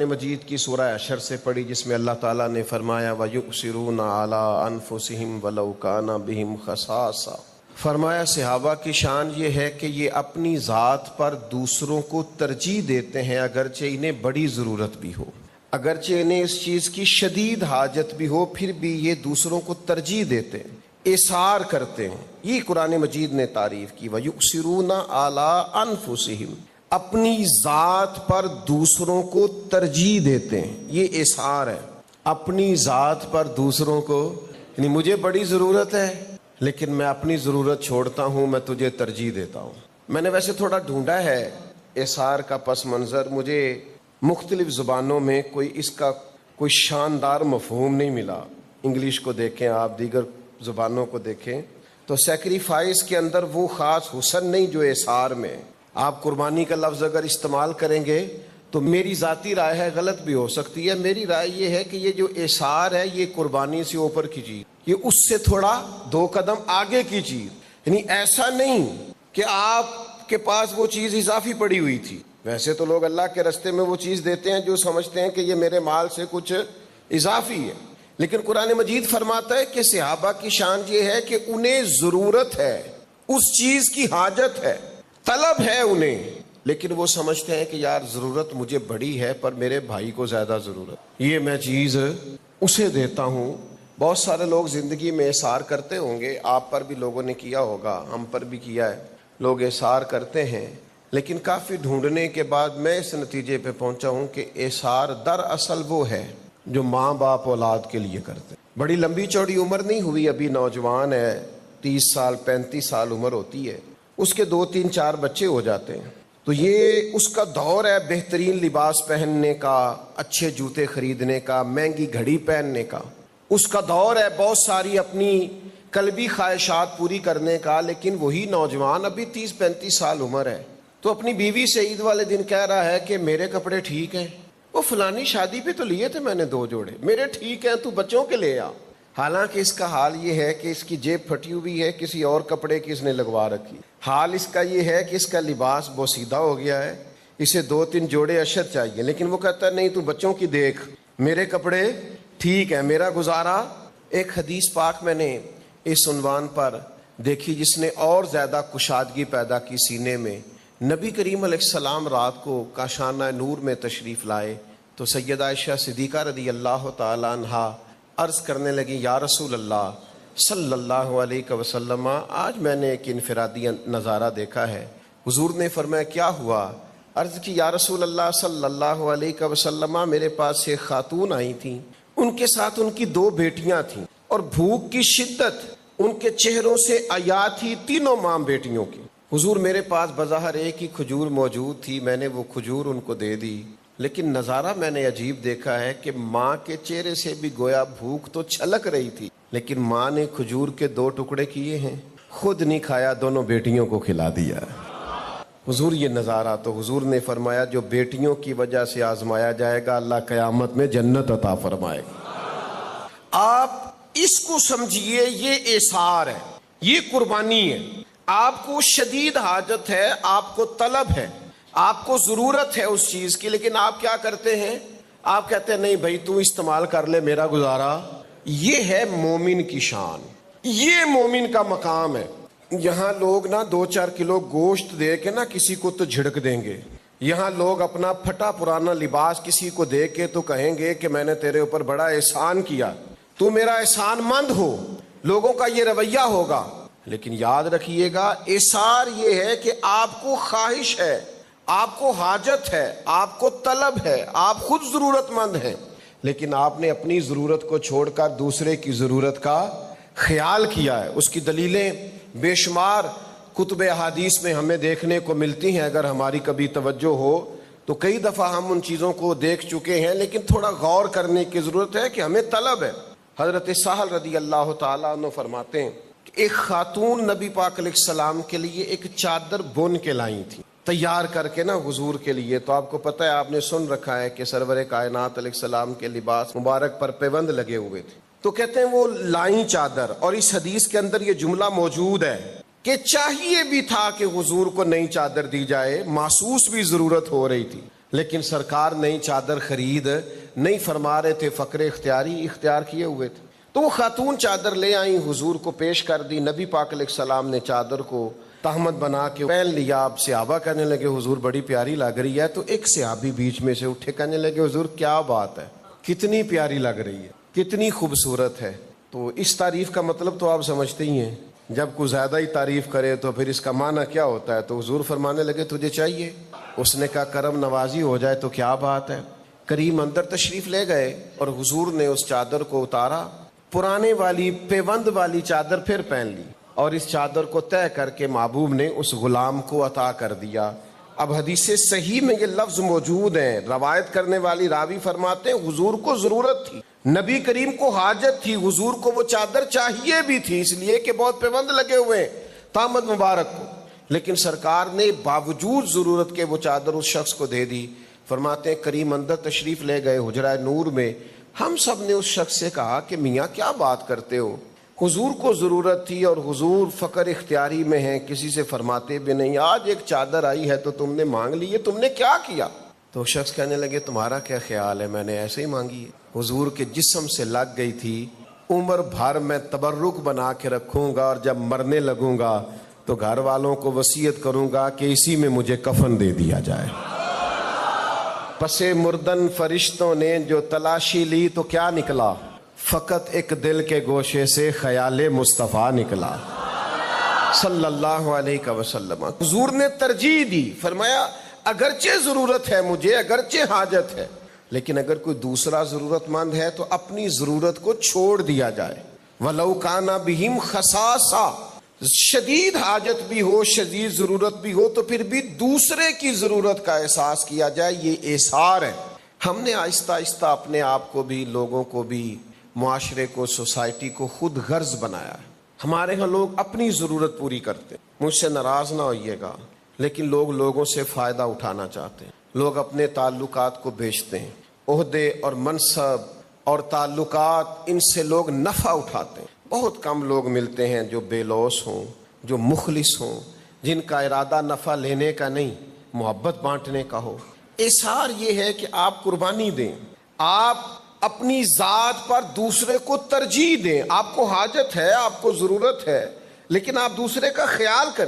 مجید کی سورہ حشر سے پڑھی جس میں اللہ تعالیٰ نے فرمایا وَيُؤْثِرُونَ عَلَىٰ أَنفُسِهِمْ وَلَوْ كَانَ بِهِمْ خَصَاصَةٌ۔ فرمایا صحابہ کی شان یہ ہے کہ یہ اپنی ذات پر دوسروں کو ترجیح دیتے ہیں اگرچہ انہیں بڑی ضرورت بھی ہو، اگرچہ انہیں اس چیز کی شدید حاجت بھی ہو، پھر بھی یہ دوسروں کو ترجیح دیتے ہیں، ایثار کرتے ہیں۔ یہ قرآن مجید نے تعریف کی وَيُؤْثِرُونَ عَلَىٰ أَنفُسِهِمْ، اپنی ذات پر دوسروں کو ترجیح دیتے ہیں، یہ ایثار ہے۔ اپنی ذات پر دوسروں کو، یعنی مجھے بڑی ضرورت ہے لیکن میں اپنی ضرورت چھوڑتا ہوں، میں تجھے ترجیح دیتا ہوں۔ میں نے ویسے تھوڑا ڈھونڈا ہے ایثار کا پس منظر، مجھے مختلف زبانوں میں اس کا کوئی شاندار مفہوم نہیں ملا۔ انگلش کو دیکھیں آپ، دیگر زبانوں کو دیکھیں تو سیکریفائس کے اندر وہ خاص حسن نہیں جو ایثار میں۔ آپ قربانی کا لفظ اگر استعمال کریں گے تو میری ذاتی رائے ہے، غلط بھی ہو سکتی ہے، میری رائے یہ ہے کہ یہ جو ایثار ہے یہ قربانی سے اوپر کی چیز، یہ اس سے تھوڑا 2 قدم آگے کی چیز، یعنی ایسا نہیں کہ آپ کے پاس وہ چیز اضافی پڑی ہوئی تھی۔ ویسے تو لوگ اللہ کے راستے میں وہ چیز دیتے ہیں جو سمجھتے ہیں کہ یہ میرے مال سے کچھ اضافی ہے، لیکن قرآن مجید فرماتا ہے کہ صحابہ کی شان یہ ہے کہ انہیں ضرورت ہے، اس چیز کی حاجت ہے، طلب ہے انہیں، لیکن وہ سمجھتے ہیں کہ یار ضرورت مجھے بڑی ہے پر میرے بھائی کو زیادہ ضرورت، یہ میں چیز اسے دیتا ہوں۔ بہت سارے لوگ زندگی میں ایثار کرتے ہوں گے، آپ پر بھی لوگوں نے کیا ہوگا، ہم پر بھی کیا ہے، لوگ ایثار کرتے ہیں، لیکن کافی ڈھونڈنے کے بعد میں اس نتیجے پہ پہنچا ہوں کہ ایثار دراصل وہ ہے جو ماں باپ اولاد کے لیے کرتے ہیں۔ بڑی لمبی چوڑی عمر نہیں ہوئی، ابھی نوجوان ہے، 30 سال 35 سال عمر ہوتی ہے، اس کے 2 3 4 بچے ہو جاتے ہیں، تو یہ اس کا دور ہے بہترین لباس پہننے کا، اچھے جوتے خریدنے کا، مہنگی گھڑی پہننے کا، اس کا دور ہے بہت ساری اپنی قلبی خواہشات پوری کرنے کا، لیکن وہی نوجوان ابھی 30 35 سال عمر ہے تو اپنی بیوی سے عید والے دن کہہ رہا ہے کہ میرے کپڑے ٹھیک ہیں، وہ فلانی شادی پہ تو لیے تھے میں نے 2 جوڑے، میرے ٹھیک ہیں، تو بچوں کے لے آ۔ حالانکہ اس کا حال یہ ہے کہ اس کی جیب پھٹی ہوئی ہے، کسی اور کپڑے کی اس نے لگوا رکھی۔ حال اس کا یہ ہے کہ اس کا لباس بوسیدہ ہو گیا ہے، اسے 2 3 جوڑے اشر چاہیے، لیکن وہ کہتا ہے نہیں تو بچوں کی دیکھ، میرے کپڑے ٹھیک ہیں، میرا گزارا۔ ایک حدیث پاک میں نے اس عنوان پر دیکھی جس نے اور زیادہ کشادگی پیدا کی سینے میں۔ نبی کریم علیہ السلام رات کو کاشانہ نور میں تشریف لائے تو سیدہ عائشہ صدیقہ رضی اللہ تعالی عنہا عرض کرنے لگی یا رسول اللہ صلی اللہ علیہ وسلم، آج میں نے ایک انفرادی نظارہ دیکھا ہے۔ حضور نے فرمایا کیا ہوا؟ عرض کی یا رسول اللہ صلی اللہ علیہ وسلم، میرے پاس ایک خاتون آئی تھیں، ان کے ساتھ ان کی 2 بیٹیاں تھیں، اور بھوک کی شدت ان کے چہروں سے عیا تھی، تینوں ماں بیٹیوں کی۔ حضور میرے پاس بظاہر ایک ہی کھجور موجود تھی، میں نے وہ کھجور ان کو دے دی، لیکن نظارہ میں نے عجیب دیکھا ہے کہ ماں کے چہرے سے بھی گویا بھوک تو چھلک رہی تھی، لیکن ماں نے کھجور کے 2 ٹکڑے کیے ہیں، خود نہیں کھایا، دونوں بیٹیوں کو کھلا دیا۔ حضور یہ نظارہ، تو حضور نے فرمایا جو بیٹیوں کی وجہ سے آزمایا جائے گا اللہ قیامت میں جنت عطا فرمائے گا۔ آپ اس کو سمجھیے، یہ ایثار ہے، یہ قربانی ہے۔ آپ کو شدید حاجت ہے، آپ کو طلب ہے، آپ کو ضرورت ہے اس چیز کی، لیکن آپ کیا کرتے ہیں؟ آپ کہتے ہیں نہیں بھائی تو استعمال کر لے، میرا گزارا۔ یہ ہے مومن کی شان، یہ مومن کا مقام ہے۔ یہاں لوگ نا 2-4 کلو گوشت دے کے نا کسی کو تو جھڑک دیں گے، یہاں لوگ اپنا پھٹا پرانا لباس کسی کو دے کے تو کہیں گے کہ میں نے تیرے اوپر بڑا احسان کیا، تو میرا احسان مند ہو، لوگوں کا یہ رویہ ہوگا۔ لیکن یاد رکھیے گا ایثار یہ ہے کہ آپ کو خواہش ہے، آپ کو حاجت ہے، آپ کو طلب ہے، آپ خود ضرورت مند ہیں، لیکن آپ نے اپنی ضرورت کو چھوڑ کر دوسرے کی ضرورت کا خیال کیا ہے۔ اس کی دلیلیں بے شمار کتب احادیث میں ہمیں دیکھنے کو ملتی ہیں، اگر ہماری کبھی توجہ ہو تو کئی دفعہ ہم ان چیزوں کو دیکھ چکے ہیں، لیکن تھوڑا غور کرنے کی ضرورت ہے کہ ہمیں طلب ہے۔ حضرت سہل رضی اللہ تعالیٰ عنہ فرماتے ہیں کہ ایک خاتون نبی پاک علیہ السلام کے لیے ایک چادر بن کے لائی تھی، تیار کر کے نا حضور کے لیے۔ تو آپ کو پتہ ہے، آپ نے سن رکھا ہے کہ سرور کائنات علیہ السلام کے لباس مبارک پر پیوند لگے ہوئے تھے، تو کہتے ہیں وہ لائیں چادر، اور اس حدیث کے اندر یہ جملہ موجود ہے کہ چاہیے بھی تھا کہ حضور کو نئی چادر دی جائے، محسوس بھی ضرورت ہو رہی تھی، لیکن سرکار نئی چادر خرید نہیں فرما رہے تھے، فقر اختیاری اختیار کیے ہوئے تھے۔ تو وہ خاتون چادر لے آئیں، حضور کو پیش کر دی۔ نبی پاک علیہ السلام نے چادر کو تہمت بنا کے پہن لیا۔ اب صحابہ کہنے لگے حضور بڑی پیاری لگ رہی ہے۔ تو ایک صحابی بیچ میں سے اٹھے، کہنے لگے حضور کیا بات ہے، کتنی پیاری لگ رہی ہے، کتنی خوبصورت ہے۔ تو اس تعریف کا مطلب تو آپ سمجھتے ہی ہیں، جب کوئی زیادہ ہی تعریف کرے تو پھر اس کا معنی کیا ہوتا ہے۔ تو حضور فرمانے لگے تجھے چاہیے؟ اس نے کہا کرم نوازی ہو جائے تو کیا بات ہے۔ کریم اندر تشریف لے گئے اور حضور نے اس چادر کو اتارا، پرانے والی پیوند والی چادر پھر پہن لی، اور اس چادر کو طے کر کے محبوب نے اس غلام کو عطا کر دیا۔ اب حدیث صحیح میں یہ لفظ موجود ہیں، روایت کرنے والی راوی فرماتے ہیں حضور کو ضرورت تھی، نبی کریم کو حاجت تھی، حضور کو وہ چادر چاہیے بھی تھی، اس لیے کہ بہت پیوند لگے ہوئے ہیں تامد مبارک کو، لیکن سرکار نے باوجود ضرورت کے وہ چادر اس شخص کو دے دی۔ فرماتے ہیں کریم اندر تشریف لے گئے حجرہ نور میں، ہم سب نے اس شخص سے کہا کہ میاں کیا بات کرتے ہو، حضور کو ضرورت تھی اور حضور فقر اختیاری میں ہیں، کسی سے فرماتے بھی نہیں، آج ایک چادر آئی ہے تو تم نے مانگ لی ہے، تم نے کیا کیا؟ تو شخص کہنے لگے تمہارا کیا خیال ہے، میں نے ایسے ہی مانگی ہے، حضور کے جسم سے لگ گئی تھی، عمر بھر میں تبرک بنا کے رکھوں گا، اور جب مرنے لگوں گا تو گھر والوں کو وصیت کروں گا کہ اسی میں مجھے کفن دے دیا جائے۔ پسے مردن فرشتوں نے جو تلاشی لی تو کیا نکلا، فقط ایک دل کے گوشے سے خیال مصطفیٰ نکلا صلی اللہ علیہ وسلم۔ حضور نے ترجیح دی، فرمایا اگرچہ ضرورت ہے مجھے، اگرچہ حاجت ہے، لیکن اگر کوئی دوسرا ضرورت مند ہے تو اپنی ضرورت کو چھوڑ دیا جائے۔ وَلَوْ كَانَ بِهِمْ خَصَاصَةٌ، شدید حاجت بھی ہو، شدید ضرورت بھی ہو تو پھر بھی دوسرے کی ضرورت کا احساس کیا جائے، یہ ایثار ہے۔ ہم نے آہستہ آہستہ اپنے آپ کو بھی، لوگوں کو بھی، معاشرے کو، سوسائٹی کو خود غرض بنایا ہے۔ ہمارے ہاں لوگ اپنی ضرورت پوری کرتے ہیں، مجھ سے ناراض نہ ہوئیے گا، لیکن لوگ لوگوں سے فائدہ اٹھانا چاہتے ہیں، لوگ اپنے تعلقات کو بیچتے ہیں، عہدے اور منصب اور تعلقات، ان سے لوگ نفع اٹھاتے ہیں۔ بہت کم لوگ ملتے ہیں جو بے لوث ہوں، جو مخلص ہوں، جن کا ارادہ نفع لینے کا نہیں، محبت بانٹنے کا ہو۔ ایثار یہ ہے کہ آپ قربانی دیں، آپ اپنی ذات پر دوسرے کو ترجیح دیں، آپ کو حاجت ہے، آپ کو ضرورت ہے، لیکن آپ دوسرے کا خیال کریں۔